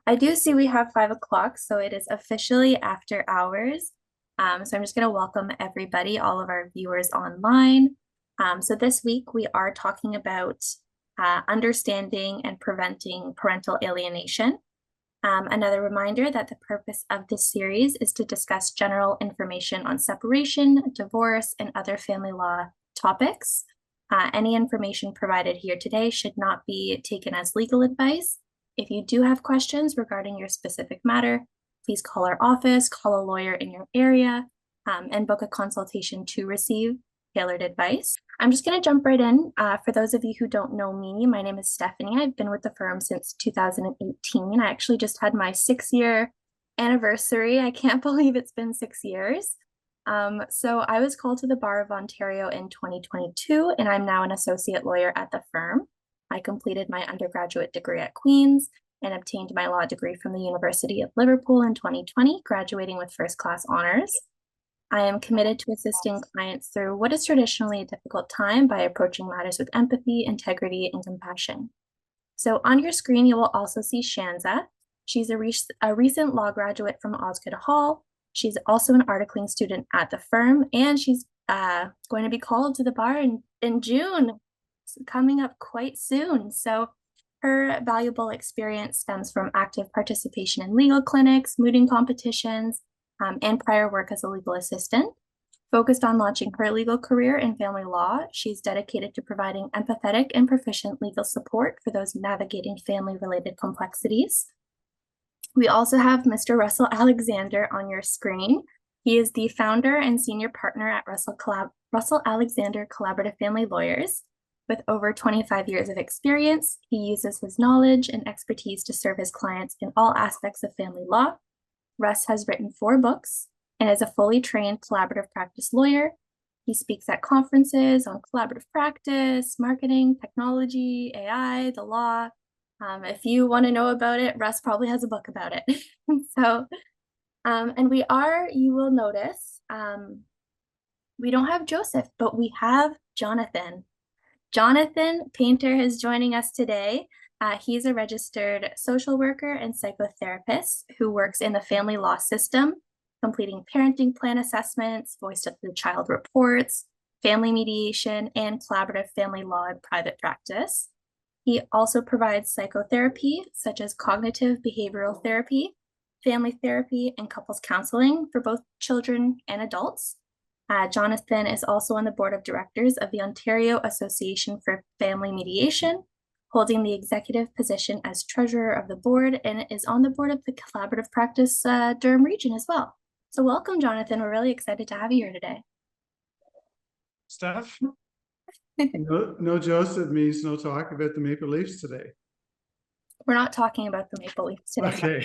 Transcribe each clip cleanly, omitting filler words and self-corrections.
I do see we have 5 o'clock, so it is officially after hours. So I'm just going to welcome everybody, all of our viewers online. So this week we are talking about understanding and preventing parental alienation. Another reminder that the purpose of this series is to discuss general information on separation, divorce, and other family law topics. Any information provided here today should not be taken as legal advice. If you do have questions regarding your specific matter, please call our office, call a lawyer in your area, and book a consultation to receive tailored advice. I'm just going to jump right in. For those of you who don't know me, my name is Stephanie. I've been with the firm since 2018. I actually just had my 6-year anniversary. I can't believe it's been 6 years. So I was called to the Bar of Ontario in 2022, and I'm now an associate lawyer at the firm. I completed my undergraduate degree at Queen's and obtained my law degree from the University of Liverpool in 2020, graduating with first-class honors. I am committed to assisting clients through what is traditionally a difficult time by approaching matters with empathy, integrity, and compassion. So on your screen, you will also see Shanza. She's a recent law graduate from Osgoode Hall. She's also an articling student at the firm, and she's going to be called to the bar in June, coming up quite soon. So her valuable experience stems from active participation in legal clinics, mooting competitions, and prior work as a legal assistant. Focused on launching her legal career in family law, she's dedicated to providing empathetic and proficient legal support for those navigating family-related complexities. We also have Mr. Russell Alexander on your screen. He is the founder and senior partner at Russell Alexander Collaborative Family Lawyers. With over 25 years of experience, he uses his knowledge and expertise to serve his clients in all aspects of family law. Russ has written 4 books and is a fully trained collaborative practice lawyer. He speaks at conferences on collaborative practice, marketing, technology, AI, the law. If you want to know about it, Russ probably has a book about it. And you will notice, we don't have Joseph, but we have Jonathan. Jonathan Paynter is joining us today. He's a registered social worker and psychotherapist who works in the family law system, completing parenting plan assessments, voiced up the child reports, family mediation, and collaborative family law in private practice. He also provides psychotherapy, such as cognitive behavioral therapy, family therapy, and couples counseling for both children and adults. Jonathan is also on the board of directors of the Ontario Association for Family Mediation, holding the executive position as treasurer of the board, and is on the board of the collaborative practice Durham region as well. So welcome, Jonathan. We're really excited to have you here today. Steph? No Joseph means no talk about the Maple Leafs today. We're not talking about the Maple Leafs today. Okay.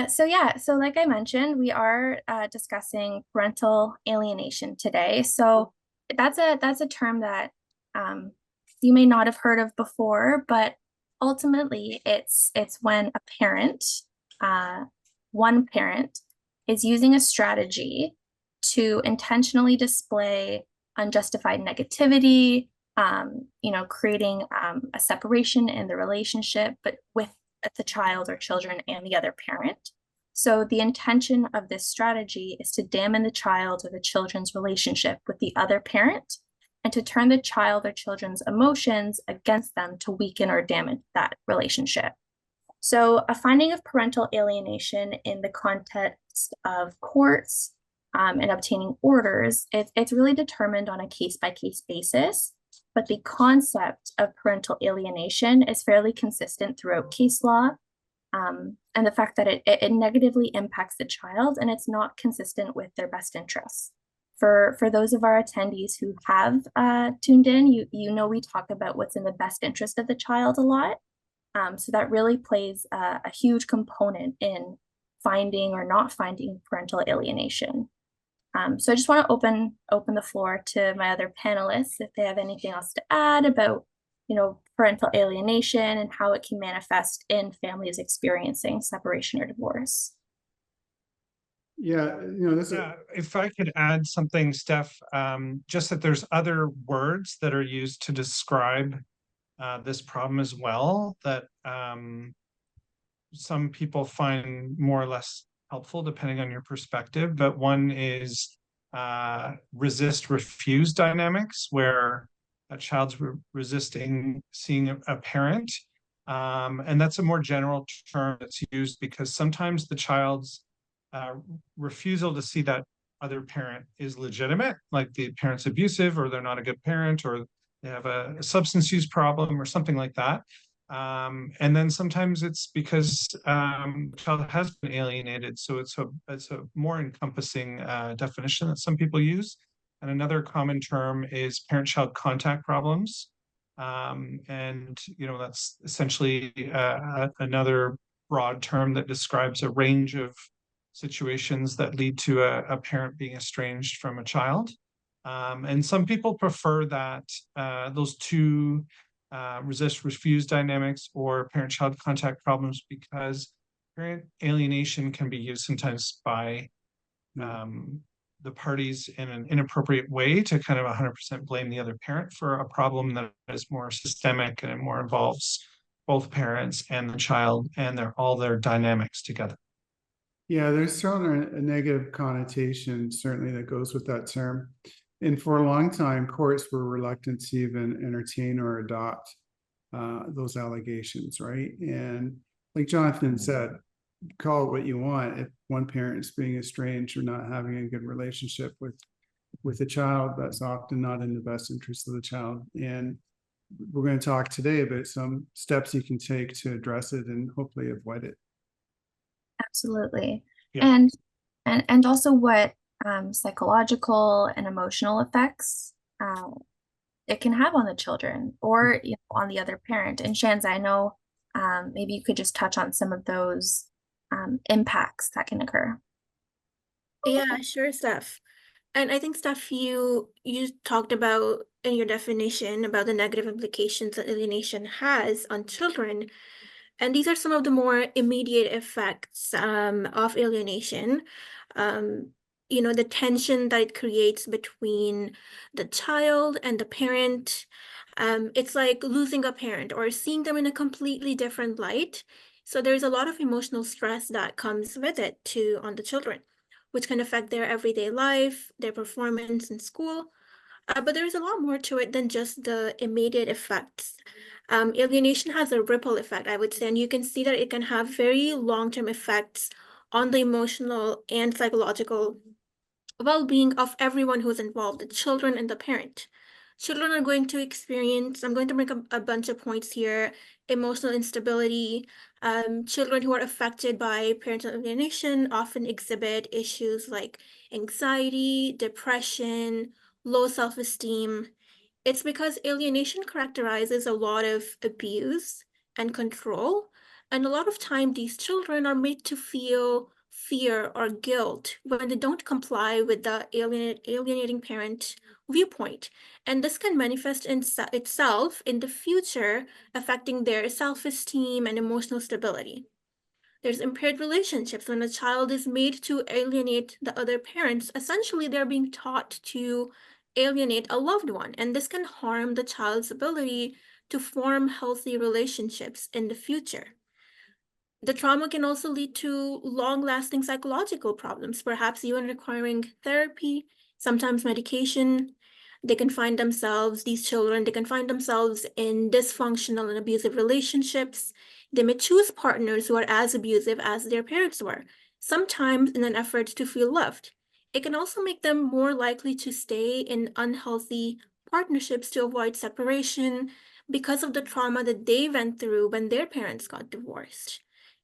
So like I mentioned, we are discussing parental alienation today. So that's a term that you may not have heard of before, but ultimately it's when a parent, one parent, is using a strategy to intentionally display unjustified negativity, creating a separation in the relationship, but with the child or children and the other parent. So the intention of this strategy is to dampen the child or the children's relationship with the other parent and to turn the child or children's emotions against them to weaken or damage that relationship. So a finding of parental alienation in the context of courts and obtaining orders, it's really determined on a case-by-case basis. But the concept of parental alienation is fairly consistent throughout case law, and the fact that it negatively impacts the child and it's not consistent with their best interests. For those of our attendees who have tuned in, you know we talk about what's in the best interest of the child a lot. So that really plays a huge component in finding or not finding parental alienation. So I just want to open the floor to my other panelists if they have anything else to add about, parental alienation and how it can manifest in families experiencing separation or divorce. Yeah, if I could add something, Steph, just that there's other words that are used to describe this problem as well that some people find more or less helpful depending on your perspective, but one is resist refuse dynamics, where a child's resisting seeing a parent. And that's a more general term that's used because sometimes the child's refusal to see that other parent is legitimate, like the parent's abusive, or they're not a good parent, or they have a substance use problem or something like that. And then sometimes it's because the child has been alienated. So it's a more encompassing definition that some people use. And another common term is parent-child contact problems. And that's essentially another broad term that describes a range of situations that lead to a parent being estranged from a child. And some people prefer that those two resist refuse dynamics or parent-child contact problems, because parent alienation can be used sometimes by the parties in an inappropriate way to kind of 100% blame the other parent for a problem that is more systemic and more involves both parents and the child and all their dynamics together. Yeah, there's certainly a negative connotation, certainly, that goes with that term. And for a long time, courts were reluctant to even entertain or adopt those allegations, right? And like Jonathan said, call it what you want. If one parent is being estranged or not having a good relationship with the child, that's often not in the best interest of the child. And we're going to talk today about some steps you can take to address it and hopefully avoid it. Absolutely. Yeah. And also what psychological and emotional effects it can have on the children or on the other parent. And Shanza, I know maybe you could just touch on some of those impacts that can occur. Yeah, sure, Steph. And I think, Steph, you talked about in your definition about the negative implications that alienation has on children. And these are some of the more immediate effects of alienation. The tension that it creates between the child and the parent. It's like losing a parent or seeing them in a completely different light. So there's a lot of emotional stress that comes with it too on the children, which can affect their everyday life, their performance in school. But there's a lot more to it than just the immediate effects. Alienation has a ripple effect, I would say, and you can see that it can have very long-term effects on the emotional and psychological well-being of everyone who's involved, the children and the parent. Children are going to experience, I'm going to make a bunch of points here, emotional instability. Children who are affected by parental alienation often exhibit issues like anxiety, depression, low self-esteem. It's because alienation characterizes a lot of abuse and control. And a lot of time, these children are made to feel fear or guilt when they don't comply with the alienating parent viewpoint. And this can manifest itself in the future, affecting their self-esteem and emotional stability. There's impaired relationships when a child is made to alienate the other parents. Essentially, they're being taught to alienate a loved one, and this can harm the child's ability to form healthy relationships in the future. The trauma can also lead to long-lasting psychological problems, perhaps even requiring therapy, sometimes medication. These children, they can find themselves in dysfunctional and abusive relationships. They may choose partners who are as abusive as their parents were, sometimes in an effort to feel loved. It can also make them more likely to stay in unhealthy partnerships to avoid separation because of the trauma that they went through when their parents got divorced.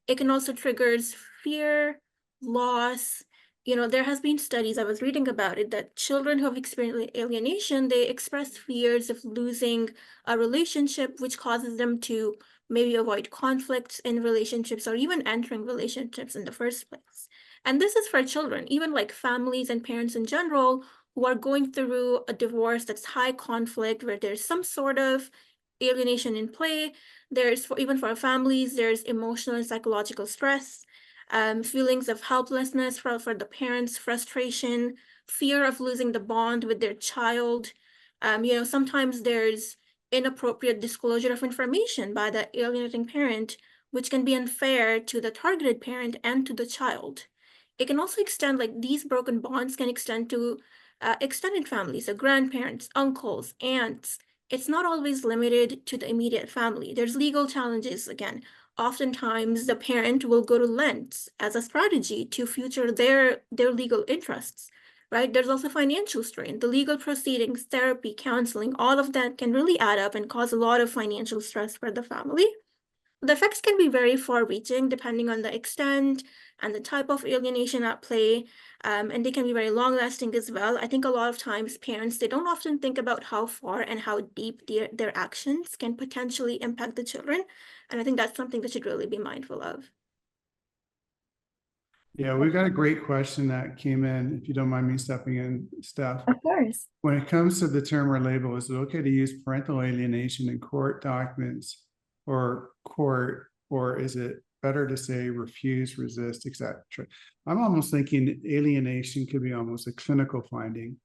It can also triggers fear, loss. There has been studies, I was reading about it, that children who have experienced alienation, they express fears of losing a relationship, which causes them to maybe avoid conflicts in relationships or even entering relationships in the first place. And this is for children, even like families and parents in general who are going through a divorce that's high conflict, where there's some sort of alienation in play. Even for families, there's emotional and psychological stress, feelings of helplessness for the parents, frustration, fear of losing the bond with their child. Sometimes there's inappropriate disclosure of information by the alienating parent, which can be unfair to the targeted parent and to the child. It can also extend, like these broken bonds can extend to extended families, so grandparents, uncles, aunts. It's not always limited to the immediate family. There's legal challenges again. Oftentimes, the parent will go to lengths as a strategy to future their legal interests, right? There's also financial strain. The legal proceedings, therapy, counseling, all of that can really add up and cause a lot of financial stress for the family. The effects can be very far-reaching depending on the extent and the type of alienation at play, and they can be very long-lasting as well. I think a lot of times parents, they don't often think about how far and how deep their actions can potentially impact the children, and I think that's something they should really be mindful of. Yeah, we've got a great question that came in, if you don't mind me stepping in, Steph. Of course. When it comes to the term or label, is it okay to use parental alienation in court documents or court, or is it better to say refuse, resist, etc.? I'm almost thinking alienation could be almost a clinical finding,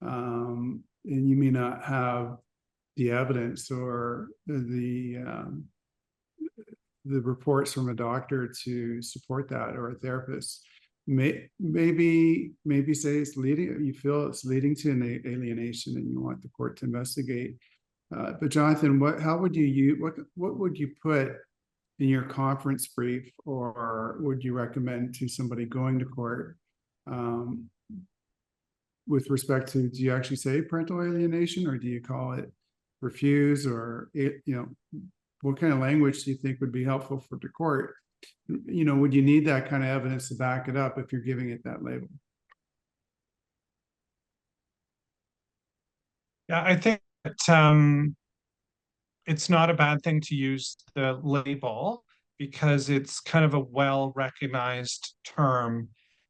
and you may not have the evidence or the reports from a doctor to support that, or a therapist. Maybe say it's leading, you feel it's leading to an alienation and you want the court to investigate. But Jonathan, how would you what would you put in your conference brief, or would you recommend to somebody going to court, with respect to, do you actually say parental alienation, or do you call it refuse, or what kind of language do you think would be helpful for the court? Would you need that kind of evidence to back it up if you're giving it that label? Yeah, I think that it's not a bad thing to use the label because it's kind of a well-recognized term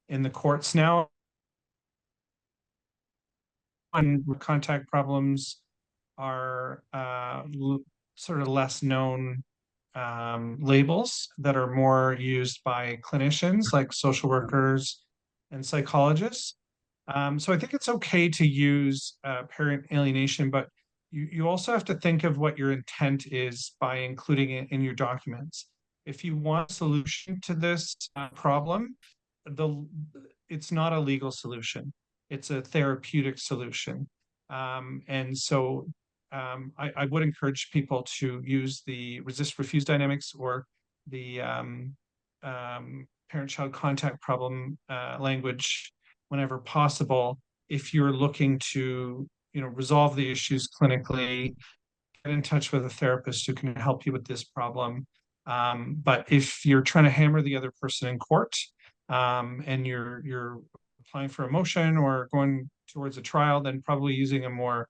in the courts now. And contact problems are sort of less known labels that are more used by clinicians like social workers and psychologists. So I think it's okay to use parent alienation, but you also have to think of what your intent is by including it in your documents. If you want a solution to this problem, it's not a legal solution. It's a therapeutic solution. And so I would encourage people to use the resist refuse dynamics or the parent-child contact problem language whenever possible if you're looking to resolve the issues clinically, get in touch with a therapist who can help you with this problem. But if you're trying to hammer the other person in court, and you're applying for a motion or going towards a trial, then probably using a more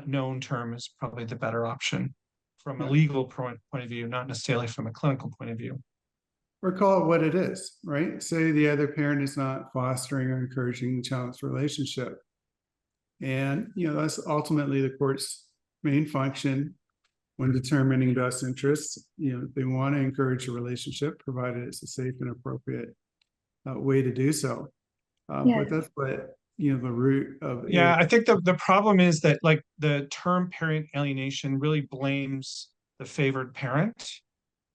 known term is probably the better option from a legal point of view, not necessarily from a clinical point of view. Or call it what it is, right? Say the other parent is not fostering or encouraging the child's relationship. And, that's ultimately the court's main function when determining best interests. They want to encourage a relationship, provided it's a safe and appropriate way to do so. But that's what, the root of. Yeah, I think the problem is that like the term parent alienation really blames the favored parent,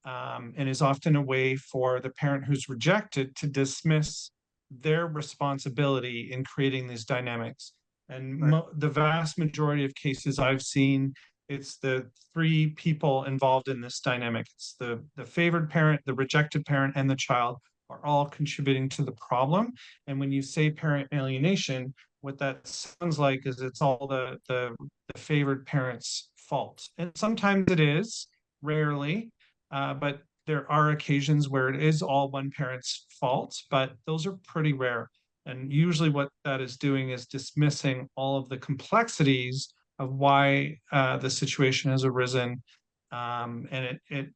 and is often a way for the parent who's rejected to dismiss their responsibility in creating these dynamics. And the vast majority of cases I've seen, it's the three people involved in this dynamic. It's the favored parent, the rejected parent, and the child are all contributing to the problem. And when you say parent alienation, what that sounds like is it's all the favored parent's fault. And sometimes it is, rarely, but there are occasions where it is all one parent's fault, but those are pretty rare. And usually what that is doing is dismissing all of the complexities of why the situation has arisen. And it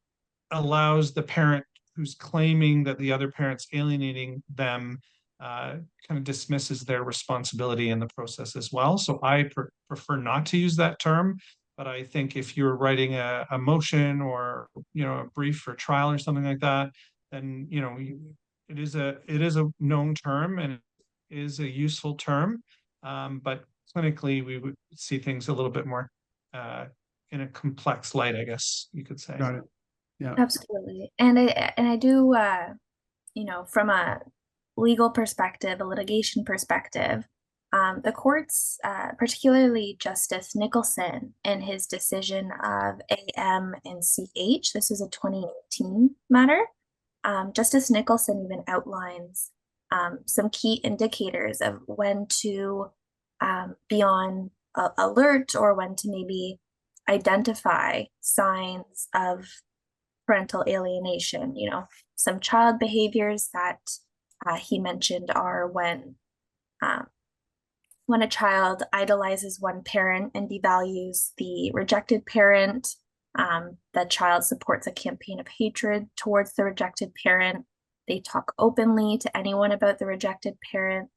allows the parent who's claiming that the other parent's alienating them kind of dismisses their responsibility in the process as well. So I prefer not to use that term, but I think if you're writing a motion or a brief for trial or something like that, then it is a known term and it is a useful term, but clinically we would see things a little bit more in a complex light, I guess you could say. Got it. Yeah. Absolutely. And I do from a legal perspective, a litigation perspective, the courts, particularly Justice Nicholson in his decision of AM and CH, this is a 2018 matter. Justice Nicholson even outlines some key indicators of when to be on alert or when to maybe identify signs of parental alienation. Some child behaviors that he mentioned are when a child idolizes one parent and devalues the rejected parent, the child supports a campaign of hatred towards the rejected parent. They talk openly to anyone about the rejected parent.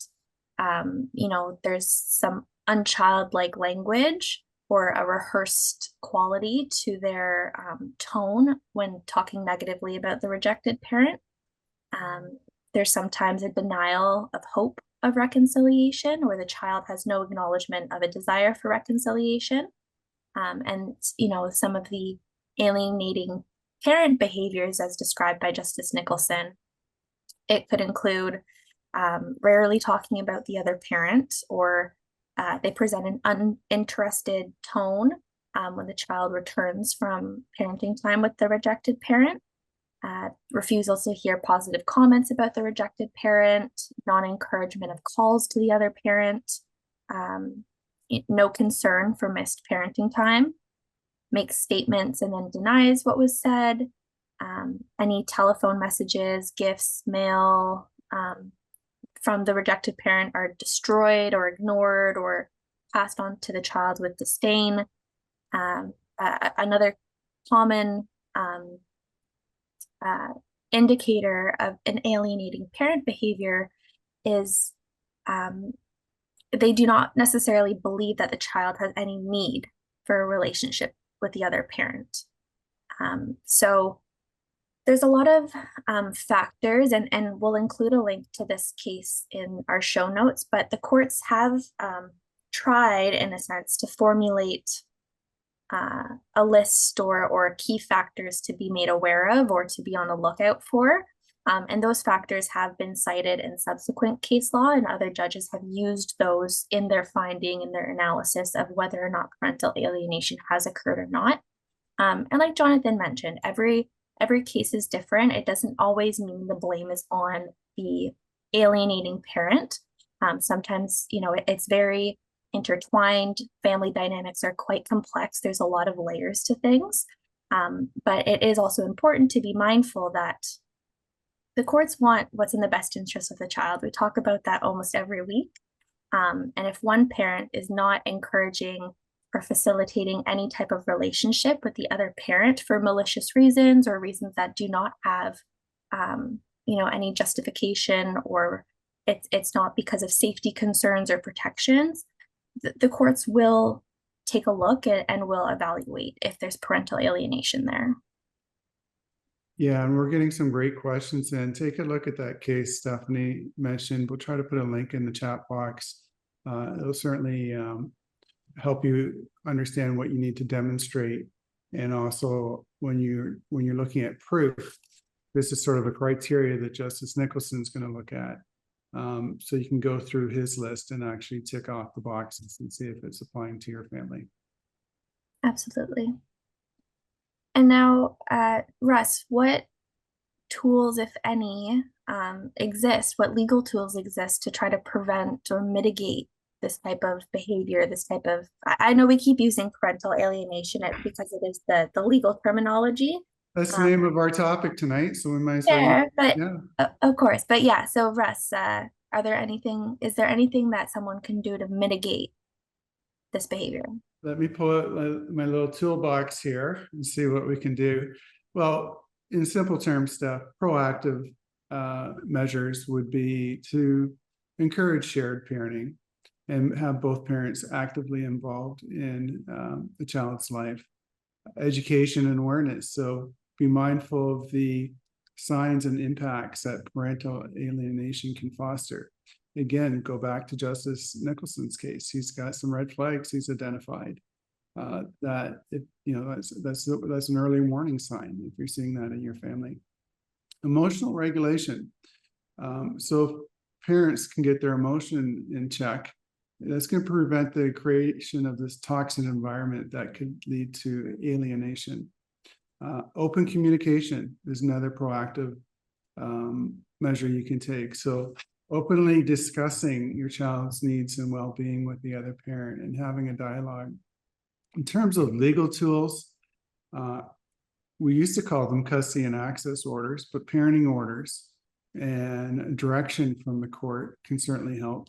There's some unchildlike language or a rehearsed quality to their tone when talking negatively about the rejected parent. Um, there's sometimes a denial of hope of reconciliation where the child has no acknowledgement of a desire for reconciliation. And some of the alienating parent behaviors as described by Justice Nicholson, it could include rarely talking about the other parent, or they present an uninterested tone when the child returns from parenting time with the rejected parent. Refusal to hear positive comments about the rejected parent, non-encouragement of calls to the other parent, no concern for missed parenting time, makes statements and then denies what was said, any telephone messages, gifts, mail from the rejected parent are destroyed or ignored or passed on to the child with disdain. Another common indicator of an alienating parent behavior is they do not necessarily believe that the child has any need for a relationship with the other parent. So there's a lot of factors, and we'll include a link to this case in our show notes, but the courts have tried, in a sense, to formulate a list or key factors to be made aware of or to be on the lookout for. And those factors have been cited in subsequent case law, and other judges have used those in their finding and their analysis of whether or not parental alienation has occurred or not. And like Jonathan mentioned, every case is different. It doesn't always mean the blame is on the alienating parent. Sometimes, it's very intertwined. Family dynamics are quite complex. There's a lot of layers to things. But it is also important to be mindful that the courts want what's in the best interest of the child. We talk about that almost every week. And if one parent is not encouraging or facilitating any type of relationship with the other parent for malicious reasons or reasons that do not have, any justification, or it's not because of safety concerns or protections, the courts will take a look and will evaluate if there's parental alienation there. Yeah, and we're getting some great questions in. Take a look at that case Stephanie mentioned. We'll try to put a link in the chat box. It'll certainly help you understand what you need to demonstrate. And also when you're looking at proof, this is sort of a criteria that Justice Nicholson's going to look at. So you can go through his list and actually tick off the boxes and see if it's applying to your family. Absolutely. And now, Russ, what tools, if any, exist? What legal tools exist to try to prevent or mitigate this type of behavior, this type of, I know we keep using parental alienation because it is the legal terminology. That's the name of our topic tonight, so we might as well. Yeah, but yeah. Of course. But yeah, so Russ, is there anything that someone can do to mitigate this behavior? Let me pull out my little toolbox here and see what we can do. Well, in simple terms, Steph, proactive measures would be to encourage shared parenting and have both parents actively involved in the child's life. Education and awareness. So be mindful of the signs and impacts that parental alienation can foster. Again, go back to Justice Nicholson's case. He's got some red flags he's identified. that it, that's an early warning sign if you're seeing that in your family. Emotional regulation. So if parents can get their emotion in check, that's going to prevent the creation of this toxic environment that could lead to alienation. Open communication is another proactive measure you can take. So openly discussing your child's needs and well-being with the other parent and having a dialogue. In terms of legal tools, we used to call them custody and access orders, but parenting orders and direction from the court can certainly help.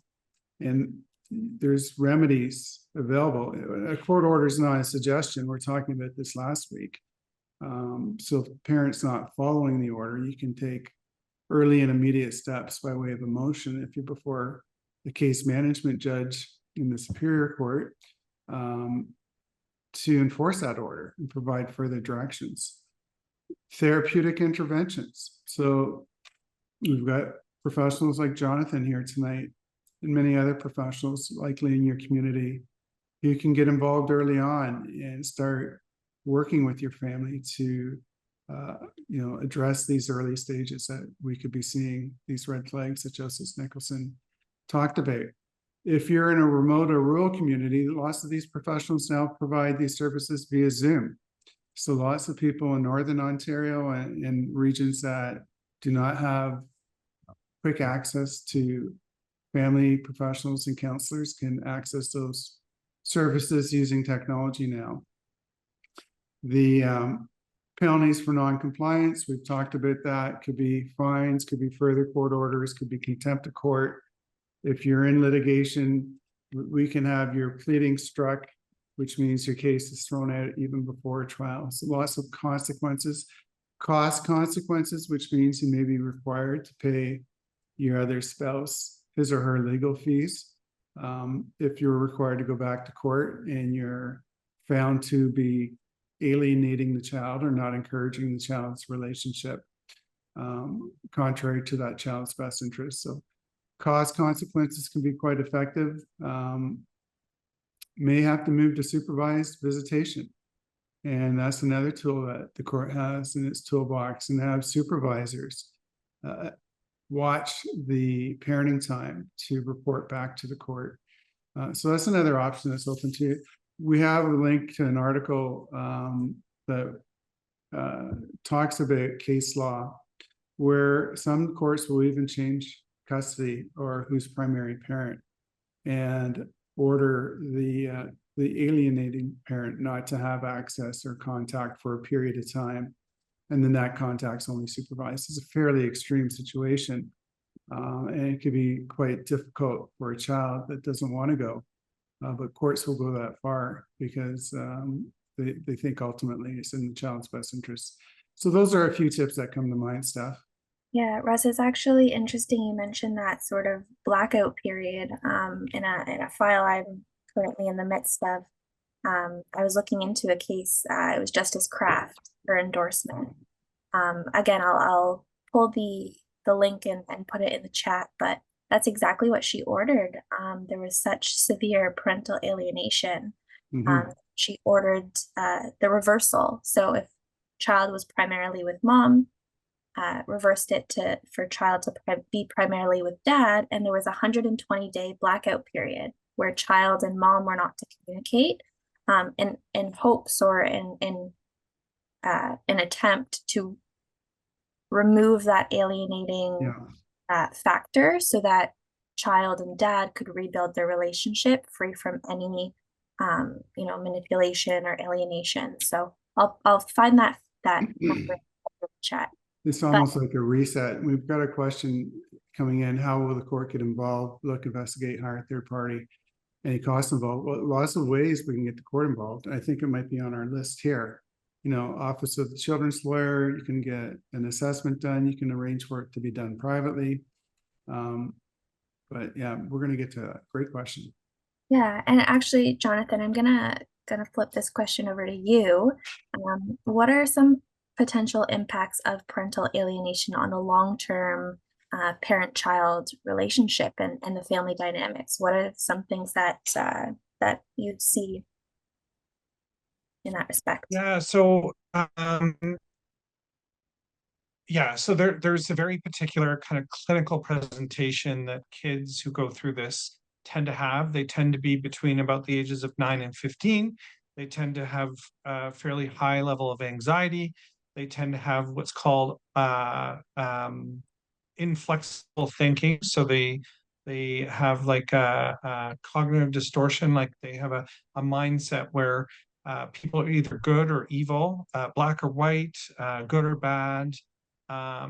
And there's remedies available. A court order is not a suggestion. We're talking about this last week. So if the parent's not following the order, you can take early and immediate steps by way of a motion if you're before the case management judge in the Superior Court to enforce that order and provide further directions. Therapeutic interventions. So we've got professionals like Jonathan here tonight and many other professionals likely in your community who can get involved early on and start working with your family to address these early stages that we could be seeing, these red flags that Justice Nicholson talked about. If you're in a remote or rural community, lots of these professionals now provide these services via Zoom. So lots of people in Northern Ontario and in regions that do not have quick access to family professionals and counselors can access those services using technology now. The penalties for non-compliance, we've talked about that, could be fines, could be further court orders, could be contempt of court. If you're in litigation, we can have your pleading struck, which means your case is thrown out even before a trial. So lots of consequences. Cost consequences, which means you may be required to pay your other spouse his or her legal fees. If you're required to go back to court and you're found to be alienating the child or not encouraging the child's relationship contrary to that child's best interest. So cost consequences can be quite effective. May have to move to supervised visitation. And that's another tool that the court has in its toolbox, and have supervisors watch the parenting time to report back to the court. So that's another option that's open to you. We have a link to an article that talks about case law, where some courts will even change custody or who's primary parent and order the alienating parent not to have access or contact for a period of time. And then that contact's only supervised. It's a fairly extreme situation. And it can be quite difficult for a child that doesn't want to go. But courts will go that far because they think ultimately it's in the child's best interest. So those are a few tips that come to mind, Steph. Yeah, Russ, it's actually interesting you mentioned that sort of blackout period in a file I'm currently in the midst of. I was looking into a case, it was Justice Kraft, her endorsement. Again, I'll pull the link and put it in the chat, but that's exactly what she ordered. There was such severe parental alienation. She ordered the reversal. So if child was primarily with mom, reversed it for child to be primarily with dad, and there was a 120-day blackout period where child and mom were not to communicate, in hopes or in an attempt to remove that alienating factor so that child and dad could rebuild their relationship free from any manipulation or alienation. So I'll find that number in the chat. It's almost like a reset. We've got a question coming in. How will the court get involved? Look, investigate, hire a third party. Any costs involved? Well, lots of ways we can get the court involved. I think it might be on our list here. Office of the Children's Lawyer, you can get an assessment done. You can arrange for it to be done privately. But yeah, we're going to get to that. Great question. Yeah, and actually, Jonathan, I'm gonna flip this question over to you. What are some potential impacts of parental alienation on the long-term parent-child relationship and the family dynamics? What are some things that you'd see? in that respect? Yeah, so there's a very particular kind of clinical presentation that kids who go through this tend to have. They tend to be between about the ages of 9 and 15. They tend to have a fairly high level of anxiety. They tend to have what's called inflexible thinking. So they have like a cognitive distortion, like they have a mindset where people are either good or evil, black or white, good or bad. So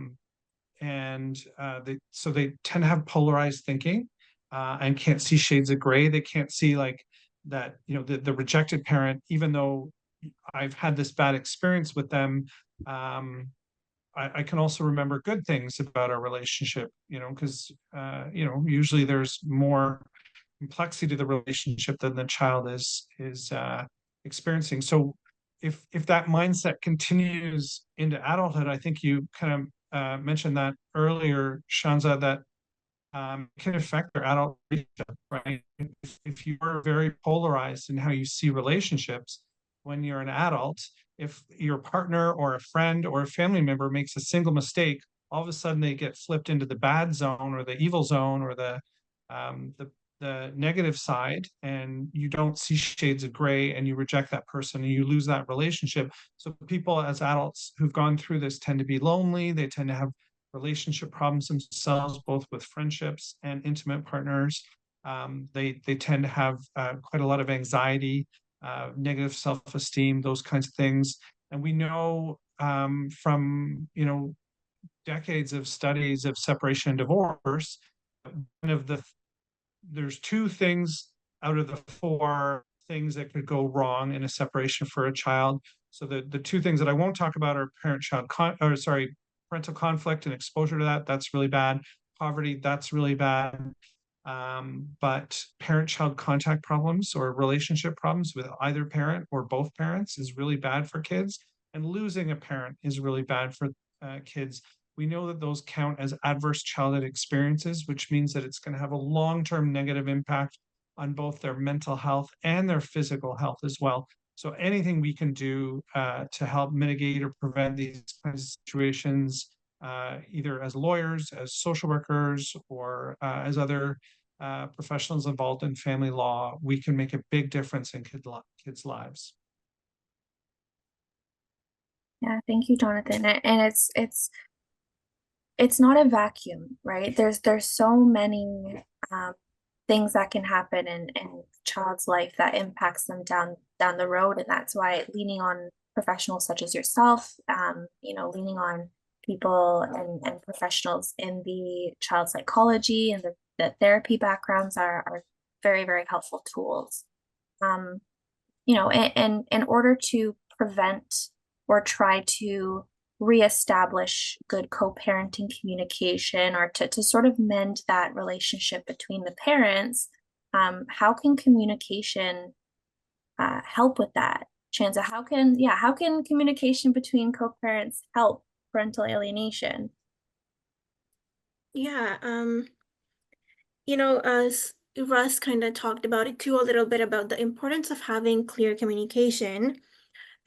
they tend to have polarized thinking and can't see shades of gray. They can't see like that, the rejected parent, even though I've had this bad experience with them, I can also remember good things about our relationship, because usually there's more complexity to the relationship than the child is experiencing. So if that mindset continues into adulthood, I think you kind of mentioned that earlier, Shanza, that can affect their adult relationship, right? If you are very polarized in how you see relationships when you're an adult, if your partner or a friend or a family member makes a single mistake, all of a sudden they get flipped into the bad zone or the evil zone or the negative side, and you don't see shades of gray, and you reject that person and you lose that relationship. So people as adults who've gone through this tend to be lonely. They tend to have relationship problems themselves, both with friendships and intimate partners. They tend to have quite a lot of anxiety, negative self-esteem, those kinds of things. And we know from decades of studies of separation and divorce, one of there's two things out of the four things that could go wrong in a separation for a child. So the two things that I won't talk about are parental conflict and exposure to that. That's really bad. Poverty, that's really bad. But parent-child contact problems or relationship problems with either parent or both parents is really bad for kids. And losing a parent is really bad for kids. We know that those count as adverse childhood experiences, which means that it's going to have a long-term negative impact on both their mental health and their physical health as well. So anything we can do to help mitigate or prevent these kinds of situations, either as lawyers, as social workers, or as other professionals involved in family law, we can make a big difference in kids' lives. Yeah, thank you, Jonathan. And it's not a vacuum, right? There's so many things that can happen in child's life that impacts them down the road, and that's why leaning on professionals such as yourself, leaning on people and professionals in the child psychology and the therapy backgrounds are very, very helpful tools. In order to prevent or try to reestablish good co-parenting communication or to sort of mend that relationship between the parents, how can communication help with that? Shanza, how can communication between co-parents help parental alienation? Yeah, as Russ kind of talked about it too, a little bit about the importance of having clear communication.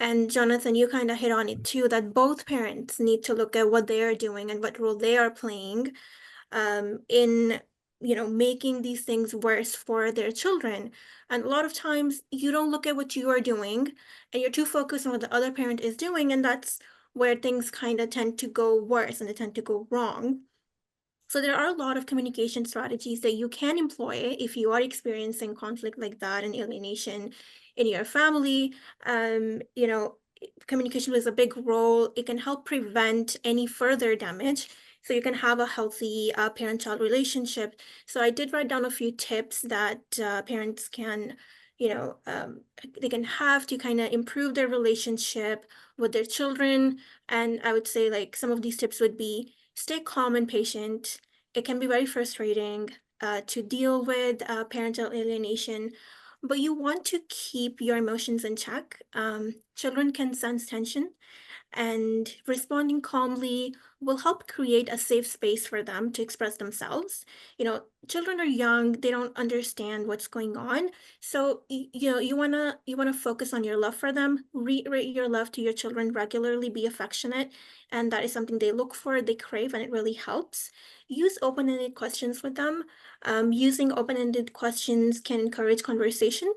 And Jonathan, you kind of hit on it too, that both parents need to look at what they are doing and what role they are playing in making these things worse for their children. And a lot of times you don't look at what you are doing and you're too focused on what the other parent is doing, and that's where things kind of tend to go worse and they tend to go wrong. So there are a lot of communication strategies that you can employ if you are experiencing conflict like that and alienation in your family. Communication plays a big role. It can help prevent any further damage, so you can have a healthy parent-child relationship. So I did write down a few tips that parents can, they can have to kind of improve their relationship with their children. And I would say like some of these tips would be: stay calm and patient. It can be very frustrating to deal with parental alienation, but you want to keep your emotions in check. Children can sense tension, and responding calmly will help create a safe space for them to express themselves. Children are young, they don't understand what's going on. So you wanna focus on your love for them, reiterate your love to your children regularly, be affectionate, and that is something they look for, they crave, and it really helps. Use open-ended questions with them. Using open-ended questions can encourage conversation,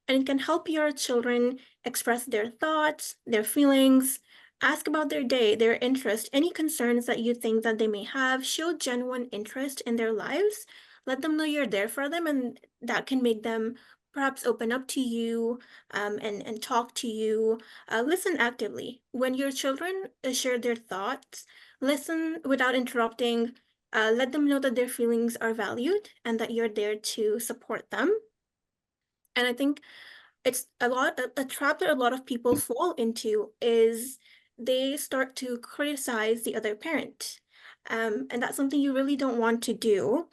and it can help your children express their thoughts, their feelings, ask about their day, their interest, any concerns that you think that they may have. Show genuine interest in their lives. Let them know you're there for them, and that can make them perhaps open up to you, and talk to you. Listen actively. When your children share their thoughts, listen without interrupting. Let them know that their feelings are valued and that you're there to support them. And I think it's a trap that a lot of people fall into is they start to criticize the other parent. And that's something you really don't want to do.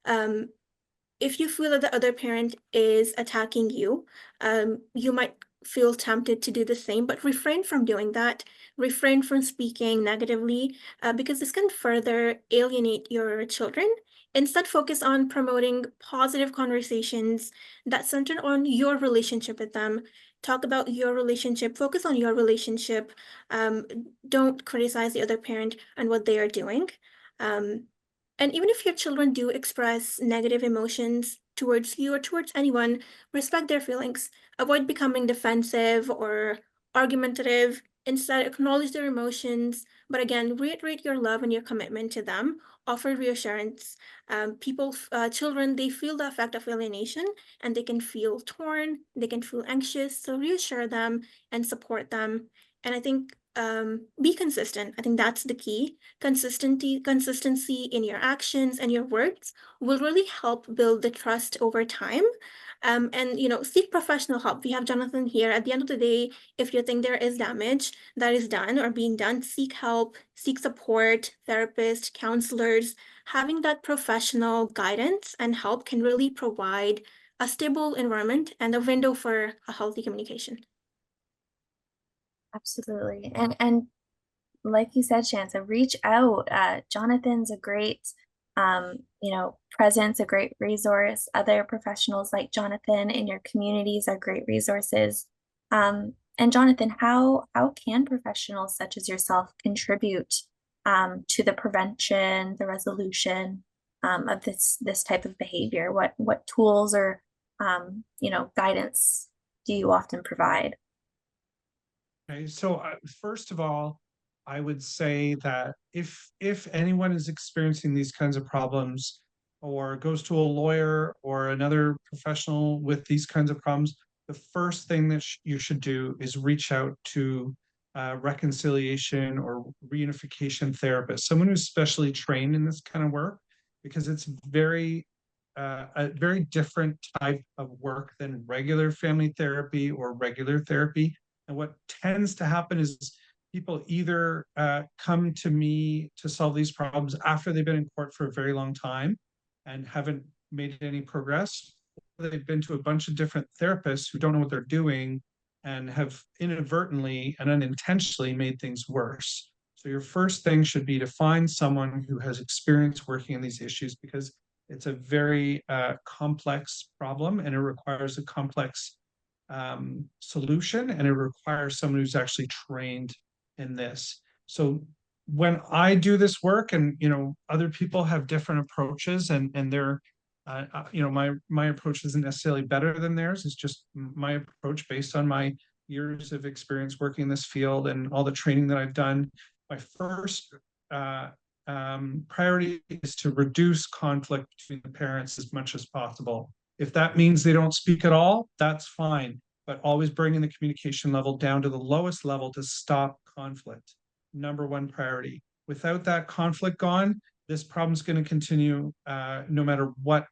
Um, if you feel that the other parent is attacking you, you might feel tempted to do the same, but refrain from doing that. Refrain from speaking negatively, because this can further alienate your children. Instead, focus on promoting positive conversations that center on your relationship with them. Talk about your relationship, focus on your relationship. Um, don't criticize the other parent and what they are doing. Um, and even if your children do express negative emotions towards you or towards anyone, respect their feelings. Avoid becoming defensive or argumentative. Instead, acknowledge their emotions, but again, reiterate your love and your commitment to them. Offer reassurance. Children, they feel the effect of alienation, and they can feel torn, they can feel anxious. So reassure them and support them. And I think be consistent. I think that's the key. Consistency in your actions and your words will really help build the trust over time. And seek professional help. We have Jonathan here. At the end of the day, if you think there is damage that is done or being done, seek help, seek support, therapists, counselors. Having that professional guidance and help can really provide a stable environment and a window for a healthy communication. Absolutely. And like you said, Shanza, reach out. Jonathan's a great, presence, a great resource. Other professionals like Jonathan in your communities are great resources. And Jonathan, how can professionals such as yourself contribute to the prevention, the resolution of this type of behavior? What tools or guidance do you often provide? Okay, so first of all, I would say that if anyone is experiencing these kinds of problems or goes to a lawyer or another professional with these kinds of problems, the first thing that you should do is reach out to reconciliation or reunification therapist, someone who's specially trained in this kind of work, because it's a very different type of work than regular family therapy or regular therapy. And what tends to happen is people either come to me to solve these problems after they've been in court for a very long time and haven't made any progress. They've been to a bunch of different therapists who don't know what they're doing and have inadvertently and unintentionally made things worse. So your first thing should be to find someone who has experience working on these issues, because it's a very complex problem and it requires a complex solution, and it requires someone who's actually trained in this. So when I do this work, and other people have different approaches, and they're my approach isn't necessarily better than theirs. It's just my approach based on my years of experience working in this field and all the training that I've done. My first priority is to reduce conflict between the parents as much as possible. If that means they don't speak at all, that's fine, but always bringing the communication level down to the lowest level to stop conflict. Number one priority. Without that conflict gone, this problem's going to continue no matter what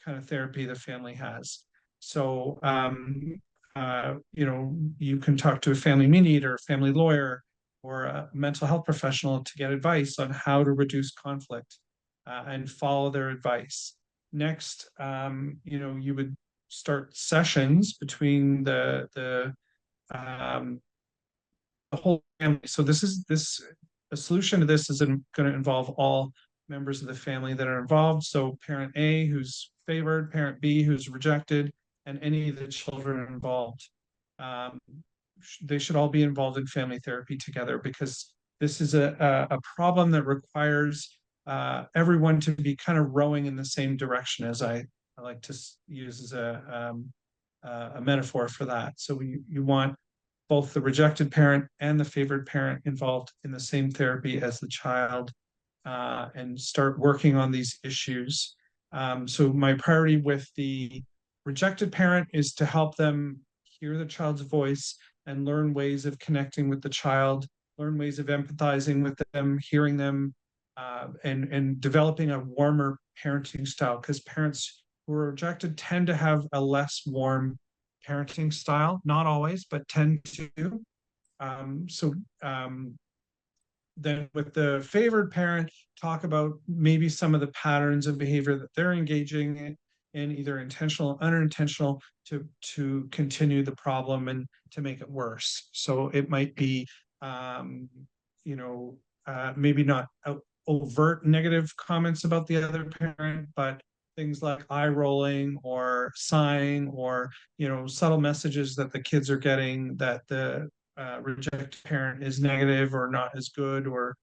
kind of therapy the family has. So, you can talk to a family mediator, family lawyer, or a mental health professional to get advice on how to reduce conflict and follow their advice. Next, you would start sessions between the whole family. So a solution to this is going to involve all members of the family that are involved. So parent A who's favored, parent B who's rejected, and any of the children involved. They should all be involved in family therapy together, because this is a problem that requires everyone to be kind of rowing in the same direction, as I like to use as a metaphor for that. So you want both the rejected parent and the favored parent involved in the same therapy as the child, and start working on these issues. So my priority with the rejected parent is to help them hear the child's voice and learn ways of connecting with the child, learn ways of empathizing with them, hearing them, and developing a warmer parenting style, because parents who are rejected tend to have a less warm parenting style, not always, but tend to. So then with the favored parent, talk about maybe some of the patterns of behavior that they're engaging in, either intentional or unintentional, to continue the problem and to make it worse. So it might be, maybe not overt negative comments about the other parent, but things like eye rolling or sighing, or subtle messages that the kids are getting that the rejected parent is negative or not as good, or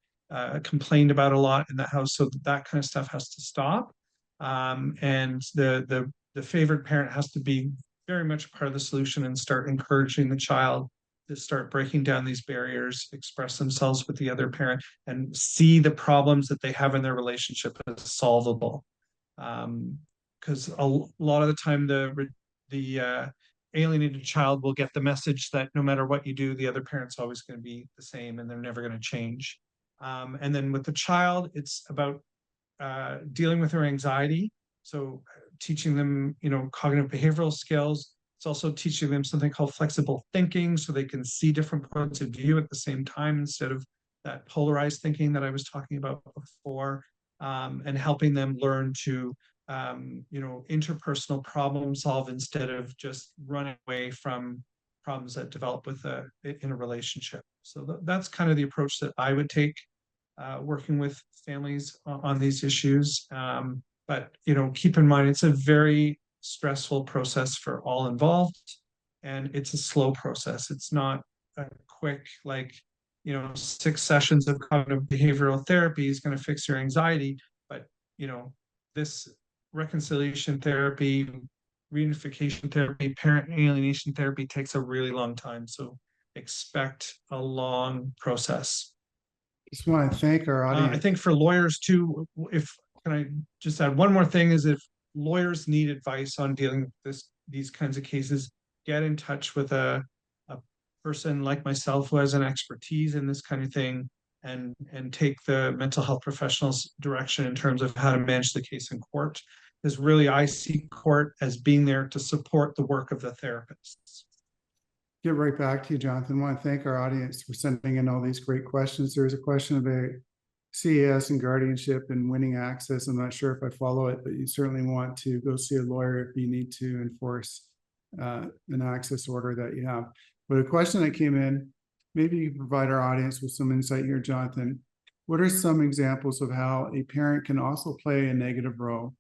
complained about a lot in the house. So that kind of stuff has to stop. And the favored parent has to be very much part of the solution and start encouraging the child to start breaking down these barriers, express themselves with the other parent, and see the problems that they have in their relationship as solvable. Because a lot of the time the alienated child will get the message that no matter what you do, the other parent's always going to be the same and they're never going to change. And then with the child, it's about dealing with their anxiety. So teaching them, cognitive behavioral skills. It's also teaching them something called flexible thinking, so they can see different points of view at the same time, instead of that polarized thinking that I was talking about before, and helping them learn to interpersonal problem solve, instead of just running away from problems that develop in a relationship. So that's kind of the approach that I would take, working with families on these issues. But keep in mind, it's a very stressful process for all involved, and it's a slow process. It's not a quick, 6 sessions of cognitive behavioral therapy is going to fix your anxiety. But this reconciliation therapy, reunification therapy, parent alienation therapy takes a really long time. So expect a long process. Just want to thank our audience. I think for lawyers too, can I just add one more thing, is if lawyers need advice on dealing with these kinds of cases, get in touch with a person like myself who has an expertise in this kind of thing, and take the mental health professionals' direction in terms of how to manage the case in court. Because really, I see court as being there to support the work of the therapists. Get right back to you, Jonathan. I want to thank our audience for sending in all these great questions. There's a question about CAS and guardianship and winning access. I'm not sure if I follow it, but you certainly want to go see a lawyer if you need to enforce an access order that you have. But a question that came in, maybe you can provide our audience with some insight here, Jonathan. What are some examples of how a parent can also play a negative role,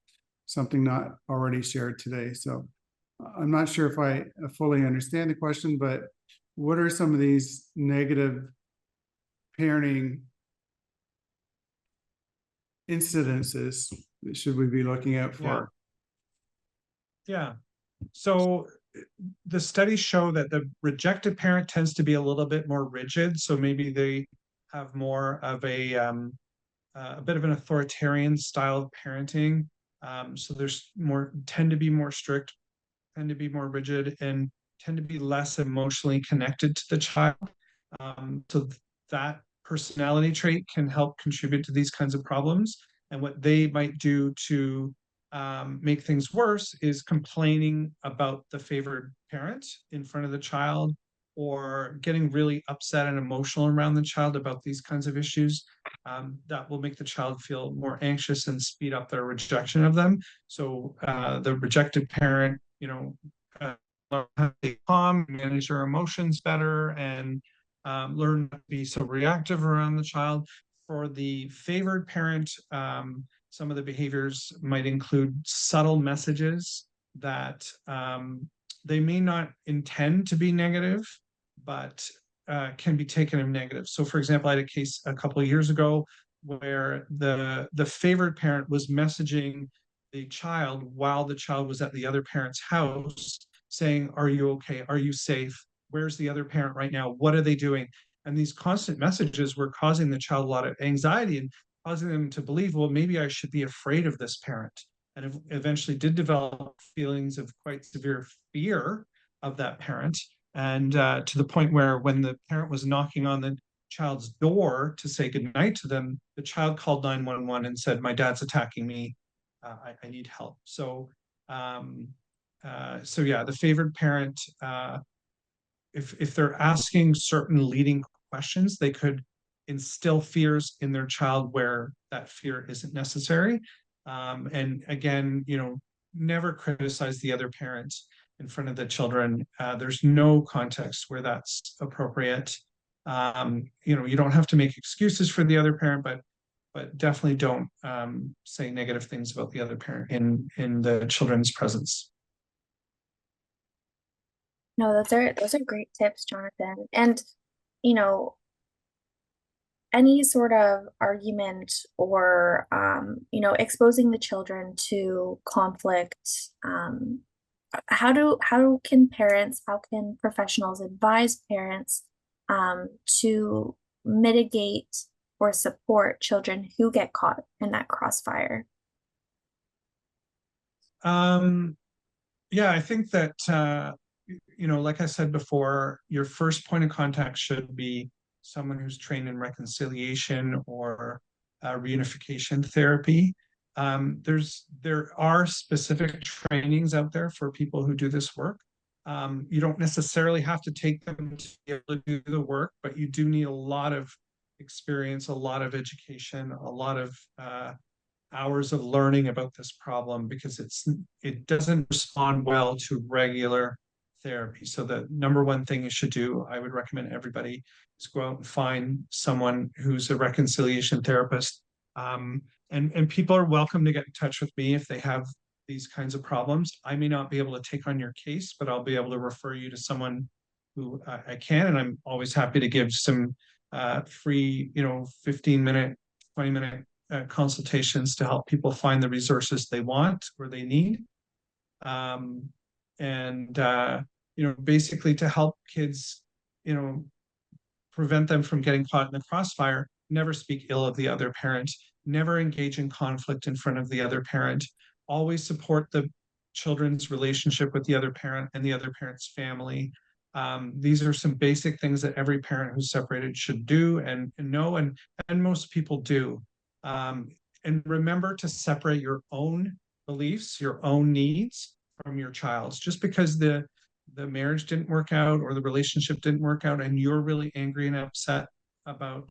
something not already shared today? So I'm not sure if I fully understand the question, but what are some of these negative parenting incidences that should we be looking out for? Yeah. So the studies show that the rejected parent tends to be a little bit more rigid. So maybe they have more of a bit of an authoritarian style of parenting. So there's tend to be more strict, tend to be more rigid, and tend to be less emotionally connected to the child. So that personality trait can help contribute to these kinds of problems. And what they might do to make things worse is complaining about the favored parent in front of the child, or getting really upset and emotional around the child about these kinds of issues. That will make the child feel more anxious and speed up their rejection of them. So the rejected parent, learn how to stay calm, manage their emotions better, and learn not to be so reactive around the child. For the favored parent, some of the behaviors might include subtle messages that they may not intend to be negative, but can be taken as negative. So, for example, I had a case a couple of years ago where the favored parent was messaging the child while the child was at the other parent's house, saying, "Are you okay? Are you safe? Where's the other parent right now? What are they doing?" And these constant messages were causing the child a lot of anxiety and causing them to believe, well, maybe I should be afraid of this parent. And eventually did develop feelings of quite severe fear of that parent. And to the point where when the parent was knocking on the child's door to say goodnight to them, the child called 911 and said, "My dad's attacking me. I need help." So yeah, the favored parent, if they're asking certain leading questions, they could instill fears in their child where that fear isn't necessary. And again, never criticize the other parent in front of the children. There's no context where that's appropriate. You don't have to make excuses for the other parent, but definitely don't say negative things about the other parent in the children's presence. No, those are great tips, Jonathan. And you know, any sort of argument or exposing the children to conflict, how can professionals advise parents to mitigate or support children who get caught in that crossfire? Yeah, I think that like I said before, your first point of contact should be someone who's trained in reconciliation or reunification therapy. There are specific trainings out there for people who do this work. You don't necessarily have to take them to be able to do the work, but you do need a lot of experience, a lot of education, a lot of hours of learning about this problem, because it doesn't respond well to regular therapy. So the number one thing you should do, I would recommend everybody, is go out and find someone who's a reconciliation therapist. And people are welcome to get in touch with me if they have these kinds of problems. I may not be able to take on your case, but I'll be able to refer you to someone who I can. And I'm always happy to give some free, 15-minute, 20-minute consultations to help people find the resources they want or they need. Basically to help kids, prevent them from getting caught in the crossfire. Never speak ill of the other parent, never engage in conflict in front of the other parent, always support the children's relationship with the other parent and the other parent's family. These are some basic things that every parent who's separated should do and know, and most people do. And remember to separate your own beliefs, your own needs from your child's. Just because the marriage didn't work out or the relationship didn't work out and you're really angry and upset about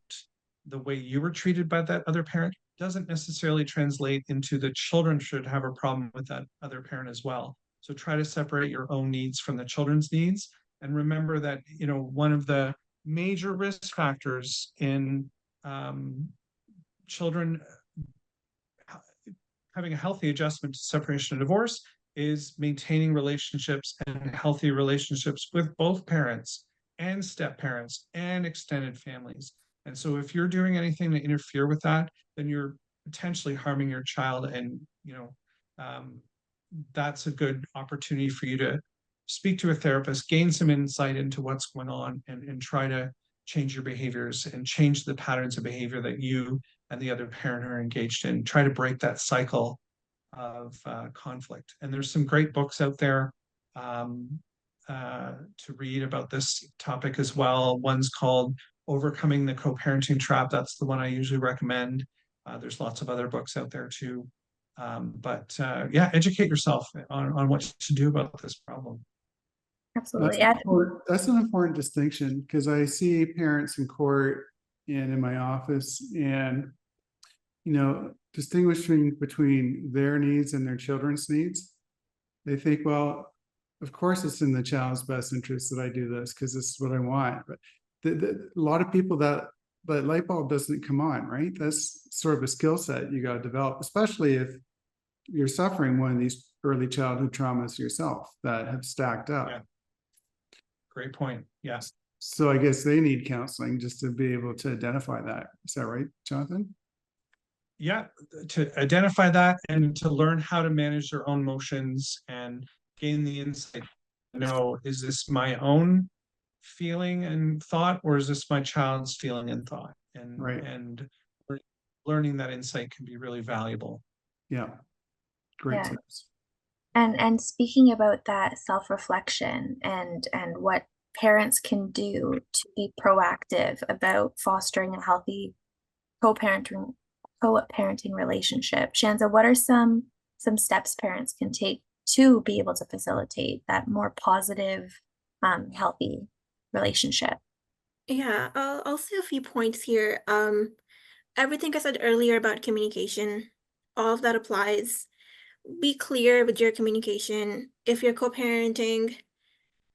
the way you were treated by that other parent, doesn't necessarily translate into the children should have a problem with that other parent as well. So try to separate your own needs from the children's needs. And remember that, one of the major risk factors in children having a healthy adjustment to separation and divorce is maintaining relationships and healthy relationships with both parents and step parents and extended families. And so if you're doing anything to interfere with that, then you're potentially harming your child. And, that's a good opportunity for you to speak to a therapist, gain some insight into what's going on, and try to change your behaviors and change the patterns of behavior that you and the other parent are engaged in. Try to break that cycle of conflict. And there's some great books out there to read about this topic as well. One's called Overcoming the Co-Parenting Trap. That's the one I usually recommend. There's lots of other books out there too. Educate yourself on what to do about this problem. Absolutely. That's an important distinction, because I see parents in court and in my office, and distinguishing between their needs and their children's needs. They think, well, of course it's in the child's best interest that I do this because this is what I want. But a lot of people that light bulb doesn't come on, right? That's sort of a skill set you got to develop, especially if you're suffering one of these early childhood traumas yourself that have stacked up. Yeah. Great point. Yes. So I guess they need counseling just to be able to identify that. Is that right, Jonathan? Yeah, to identify that and to learn how to manage their own emotions and gain the insight. Know, is this my own feeling and thought, or is this my child's feeling and thought? And Right. and learning that insight can be really valuable. Yeah. Great Yeah. tips. And speaking about that self-reflection and what parents can do to be proactive about fostering a healthy co-parenting relationship. Shanza, what are some steps parents can take to be able to facilitate that more positive, healthy relationship? Yeah, I'll say a few points here. Everything I said earlier about communication, all of that applies. Be clear with your communication. If you're co-parenting,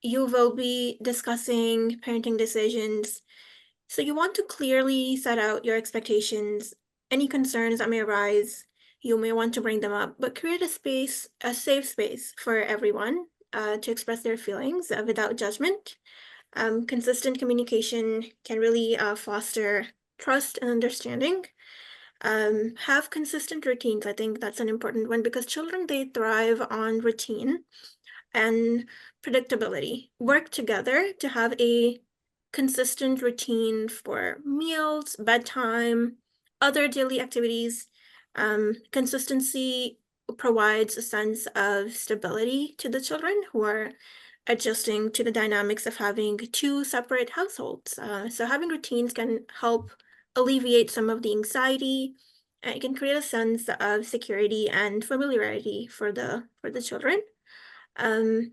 you will be discussing parenting decisions. So you want to clearly set out your expectations. Any concerns that may arise, you may want to bring them up, but create a space, a safe space for everyone to express their feelings without judgment. Consistent communication can really foster trust and understanding. Have consistent routines. I think that's an important one because children, they thrive on routine and predictability. Work together to have a consistent routine for meals, bedtime, other daily activities. Consistency provides a sense of stability to the children who are adjusting to the dynamics of having two separate households. So having routines can help alleviate some of the anxiety, and it can create a sense of security and familiarity for the children. Um,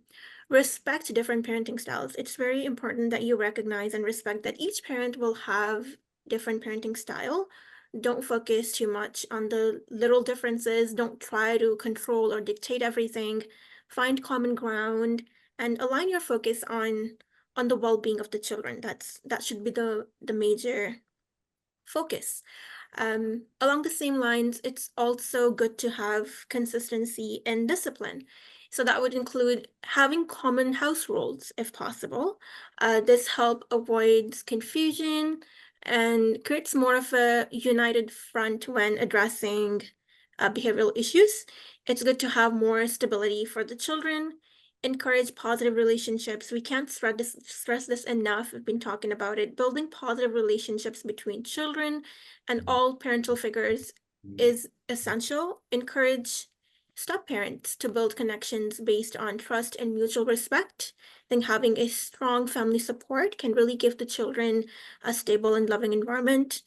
Respect different parenting styles. It's very important that you recognize and respect that each parent will have different parenting style. Don't focus too much on the little differences. Don't try to control or dictate everything. Find common ground and align your focus on the well-being of the children. That should be the major focus. Along the same lines, it's also good to have consistency and discipline. So that would include having common house rules if possible. This help avoids confusion and creates more of a united front when addressing behavioral issues. It's good to have more stability for the children, encourage positive relationships. We can't stress this enough. We've been talking about it. Building positive relationships between children and all parental figures is essential. Encourage step parents to build connections based on trust and mutual respect. I think having a strong family support can really give the children a stable and loving environment.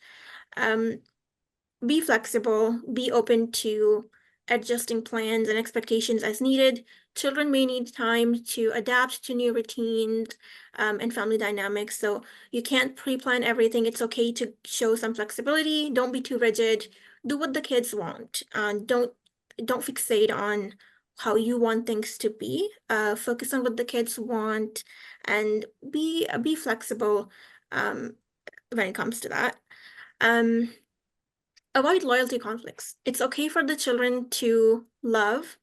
Be flexible, be open to adjusting plans and expectations as needed. Children may need time to adapt to new routines and family dynamics. So you can't pre-plan everything. It's okay to show some flexibility. Don't be too rigid. Do what the kids want. Don't fixate on how you want things to be. Focus on what the kids want and be flexible when it comes to that. Avoid loyalty conflicts. It's okay for the children to love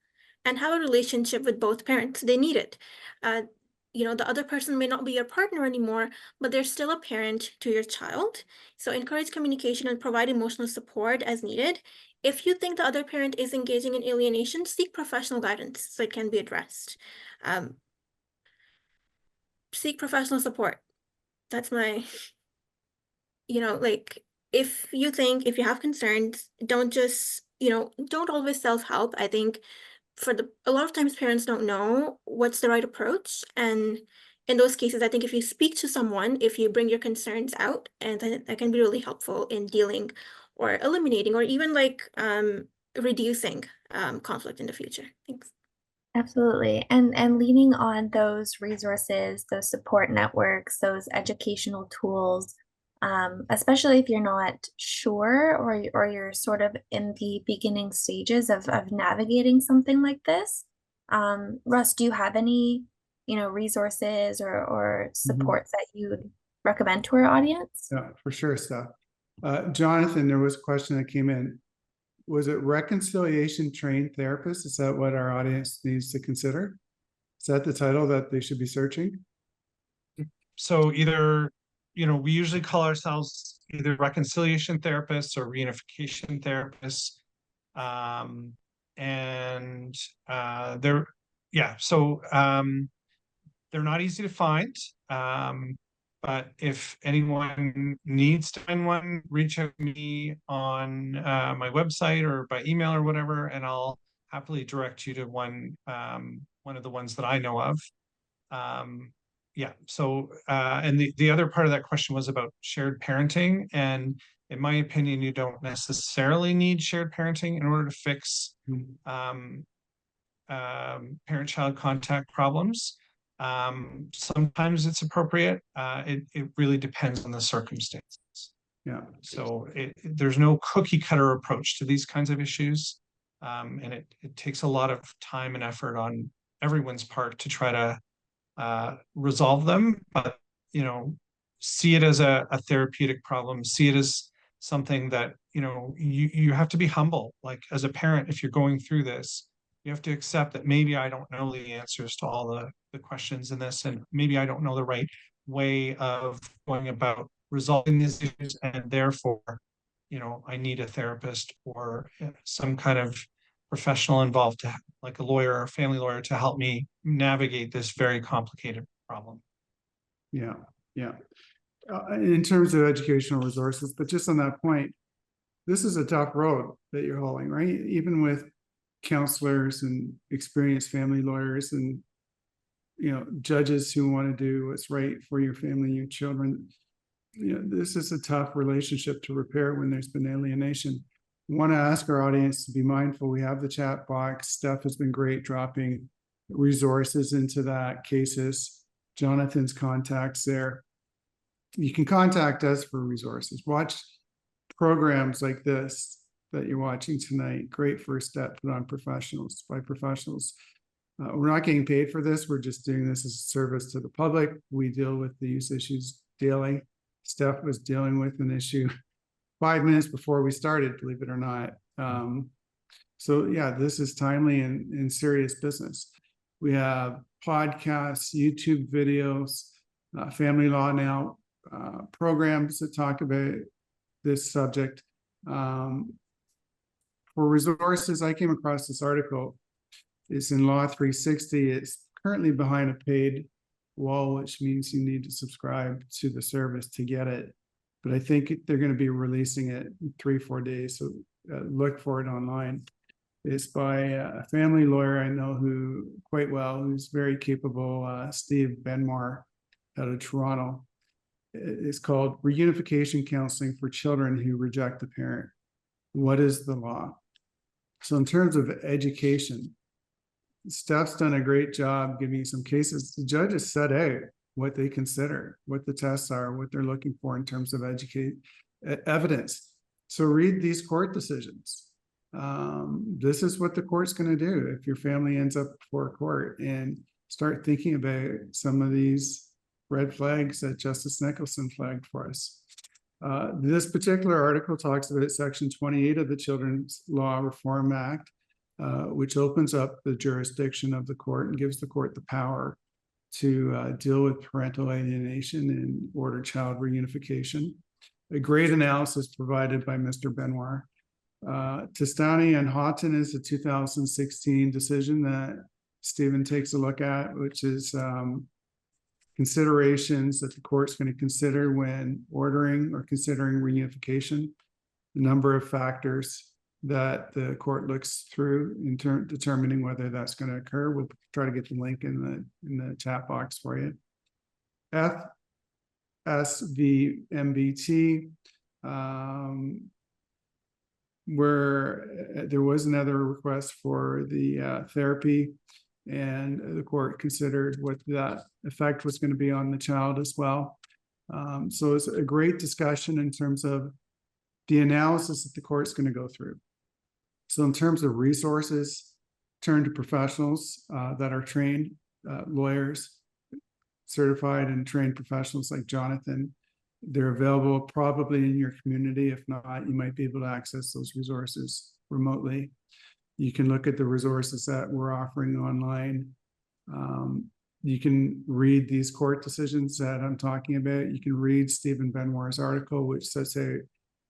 and have a relationship with both parents. They need it. The other person may not be your partner anymore, but they're still a parent to your child. So encourage communication and provide emotional support as needed. If you think the other parent is engaging in alienation, seek professional guidance so it can be addressed. Seek professional support. That's my, if you have concerns, don't always self-help. I think a lot of times parents don't know what's the right approach. And in those cases, I think if you speak to someone, if you bring your concerns out, and that can be really helpful in dealing or eliminating or even reducing conflict in the future. Thanks. Absolutely. And leaning on those resources, those support networks, those educational tools, especially if you're not sure or you're sort of in the beginning stages of navigating something like this. Russ, do you have any, resources or supports that you'd recommend to our audience? Yeah, for sure, Steph. Jonathan, there was a question that came in. Was it reconciliation trained therapist? Is that what our audience needs to consider? Is that the title that they should be searching? So either, we usually call ourselves either reconciliation therapists or reunification therapists. And they're, yeah, so they're not easy to find. But if anyone needs to find one, reach out to me on my website or by email or whatever, and I'll happily direct you to one of the ones that I know of. Yeah, so and the other part of that question was about shared parenting, and in my opinion, you don't necessarily need shared parenting in order to fix parent-child contact problems. Sometimes it's appropriate. It really depends on the circumstances. Yeah. So there's no cookie cutter approach to these kinds of issues. And it takes a lot of time and effort on everyone's part to try to resolve them, but see it as a therapeutic problem, see it as something that you have to be humble. Like as a parent, if you're going through this, you have to accept that maybe I don't know the answers to all the questions in this, and maybe I don't know the right way of going about resolving these issues, and therefore I need a therapist or some kind of professional involved, to like a lawyer or a family lawyer, to help me navigate this very complicated problem. Yeah. In terms of educational resources, but just on that point, this is a tough road that you're hauling, right? Even with counselors and experienced family lawyers and judges who want to do what's right for your family and your children. This is a tough relationship to repair when there's been alienation. I want to ask our audience to be mindful. We have the chat box. Steph has been great dropping resources into that, cases, Jonathan's contacts there. You can contact us for resources. Watch programs like this that you're watching tonight. Great first step put on professionals, by professionals. We're not getting paid for this. We're just doing this as a service to the public. We deal with these issues daily. Steph was dealing with an issue 5 minutes before we started, believe it or not. So yeah, this is timely and serious business. We have podcasts, YouTube videos, Family Law Now, programs that talk about this subject. For resources, I came across this article. It's in Law 360. It's currently behind a paid wall, which means you need to subscribe to the service to get it. But I think they're going to be releasing it in 3-4 days. So look for it online. It's by a family lawyer I know who quite well, who's very capable, Steve Benmar out of Toronto. It's called Reunification Counseling for Children Who Reject the Parent. What is the law? So in terms of education, Steph's done a great job giving some cases. The judges set out what they consider, what the tests are, what they're looking for in terms of evidence. So read these court decisions. This is what the court's going to do if your family ends up before court, and start thinking about some of these red flags that Justice Nicholson flagged for us. This particular article talks about Section 28 of the Children's Law Reform Act, which opens up the jurisdiction of the court and gives the court the power to deal with parental alienation and order child reunification. A great analysis provided by Mr. Benoit. Testani and Houghton is a 2016 decision that Stephen takes a look at, which is considerations that the court's going to consider when ordering or considering reunification, the number of factors that the court looks through in determining whether that's going to occur. We'll try to get the link in the chat box for you. FSVMBT, where there was another request for the therapy, and the court considered what that effect was going to be on the child as well. So it's a great discussion in terms of the analysis that the court's going to go through. So in terms of resources, turn to professionals that are trained, lawyers, certified and trained professionals like Jonathan. They're available probably in your community. If not, you might be able to access those resources remotely. You can look at the resources that we're offering online. You can read these court decisions that I'm talking about. You can read Stephen Benoit's article, which sets out,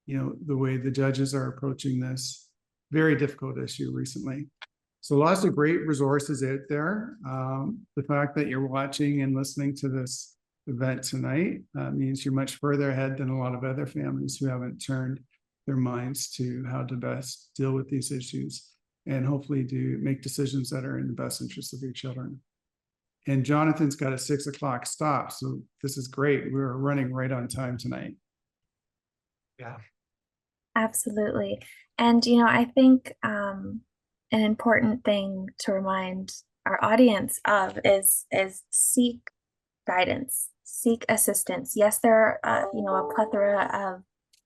the way the judges are approaching this very difficult issue recently. So lots of great resources out there. The fact that you're watching and listening to this event tonight means you're much further ahead than a lot of other families who haven't turned their minds to how to best deal with these issues and hopefully make decisions that are in the best interest of your children. And Jonathan's got a 6 o'clock stop, so this is great. We're running right on time tonight. Yeah. Absolutely. And, I think an important thing to remind our audience of is seek guidance, seek assistance. Yes, there are, a plethora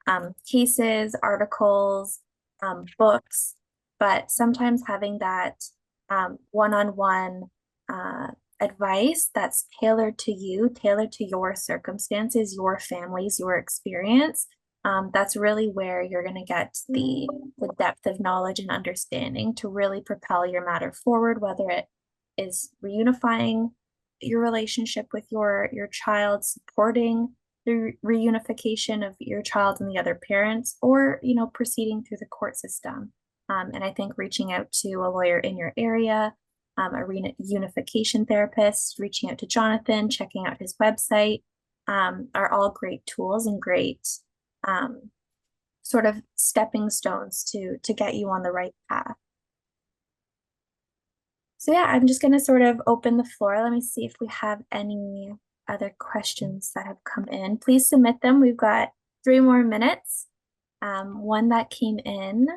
of cases, articles, books, but sometimes having that one-on-one advice that's tailored to you, tailored to your circumstances, your families, your experience, that's really where you're going to get the depth of knowledge and understanding to really propel your matter forward, whether it is reunifying your relationship with your child, supporting the reunification of your child and the other parents, or proceeding through the court system. And I think reaching out to a lawyer in your area, a reunification therapist, reaching out to Jonathan, checking out his website, are all great tools and great sort of stepping stones to get you on the right path. So yeah, I'm just going to sort of open the floor. Let me see if we have any other questions that have come in. Please submit them. We've got 3 more minutes. One that came in.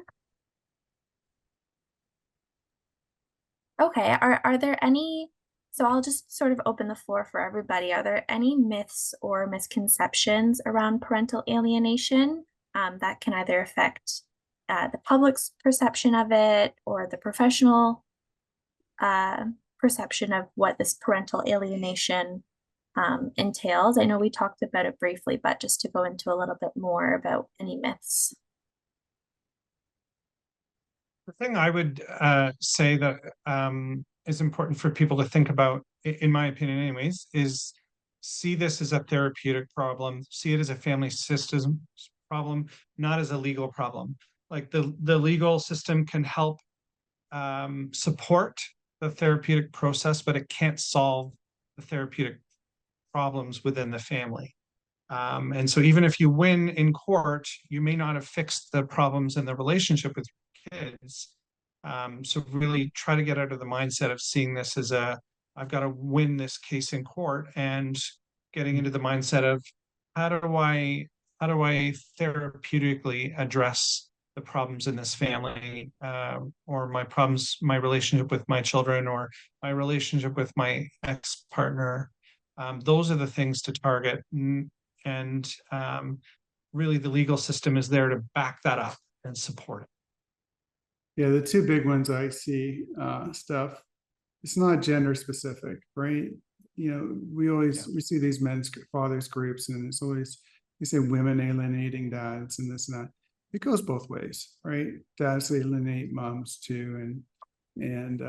Okay, are there any, so I'll just sort of open the floor for everybody. Are there any myths or misconceptions around parental alienation that can either affect the public's perception of it or the professional perception of what this parental alienation entails? I know we talked about it briefly, but just to go into a little bit more about any myths. The thing I would say that is important for people to think about, in my opinion anyways, is see this as a therapeutic problem, see it as a family system problem, not as a legal problem. Like the legal system can help support the therapeutic process, but it can't solve the therapeutic problems within the family. And so even if you win in court, you may not have fixed the problems in the relationship with kids. So really try to get out of the mindset of seeing this as I've got to win this case in court, and getting into the mindset of how do I therapeutically address the problems in this family, or my relationship with my children, or my relationship with my ex-partner. Those are the things to target, and really the legal system is there to back that up and support it. Yeah, the 2 big ones I see, stuff, it's not gender specific, right? We see these men's fathers groups, and it's always, you say women alienating dads and this and that. It goes both ways, right? Dads alienate moms too, and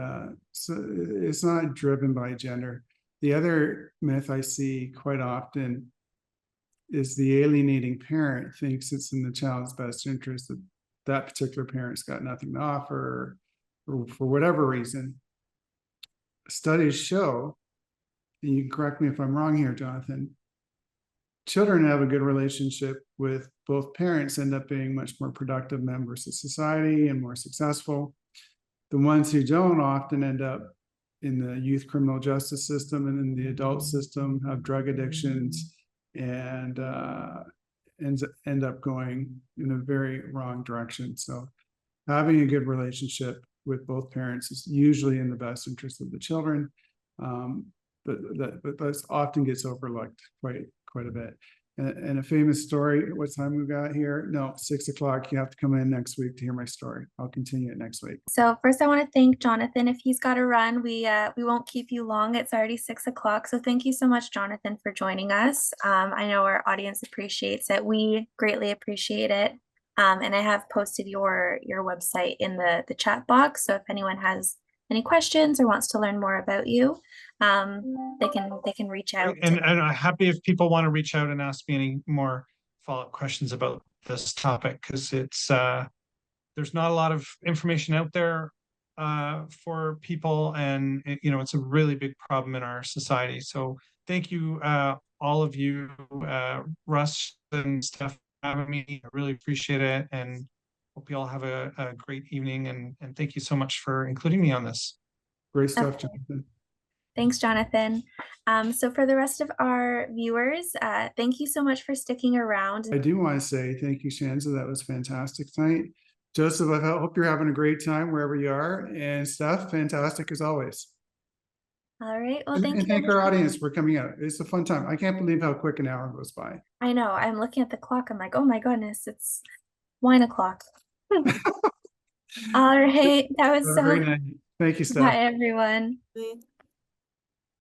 so it's not driven by gender. The other myth I see quite often is the alienating parent thinks it's in the child's best interest that particular parent's got nothing to offer, or for whatever reason. Studies show, and you can correct me if I'm wrong here, Jonathan, children have a good relationship with both parents end up being much more productive members of society and more successful. The ones who don't often end up in the youth criminal justice system and in the adult system, have drug addictions, and end up going in a very wrong direction. So having a good relationship with both parents is usually in the best interest of the children, but that often gets overlooked quite a bit. And a famous story, what time we got here? No, 6 o'clock. You have to come in next week to hear my story. I'll continue it next week. So first I want to thank Jonathan. If he's got to run, we won't keep you long. It's already 6 o'clock. So thank you so much, Jonathan, for joining us. I know our audience appreciates it. We greatly appreciate it. And I have posted your website in the chat box. So if anyone has any questions or wants to learn more about you, they can reach out. And I'm happy if people want to reach out and ask me any more follow-up questions about this topic, because it's there's not a lot of information out there for people, and it's a really big problem in our society. So thank you, all of you, Russ and Steph, for having me. I really appreciate it, and hope you all have a great evening, and thank you so much for including me on this. Great stuff, Okay. Jonathan. Thanks, Jonathan. So for the rest of our viewers, thank you so much for sticking around. I do want to say thank you, Shanza. That was fantastic tonight. Joseph, I hope you're having a great time wherever you are. And Steph, fantastic as always. All right. Well, And thank our audience for coming out. It's a fun time. I can't believe how quick an hour goes by. I know. I'm looking at the clock. I'm like, oh my goodness, it's 1 o'clock. All right. That was Have a so. great night. Thank you, Steph. Bye, everyone. Right.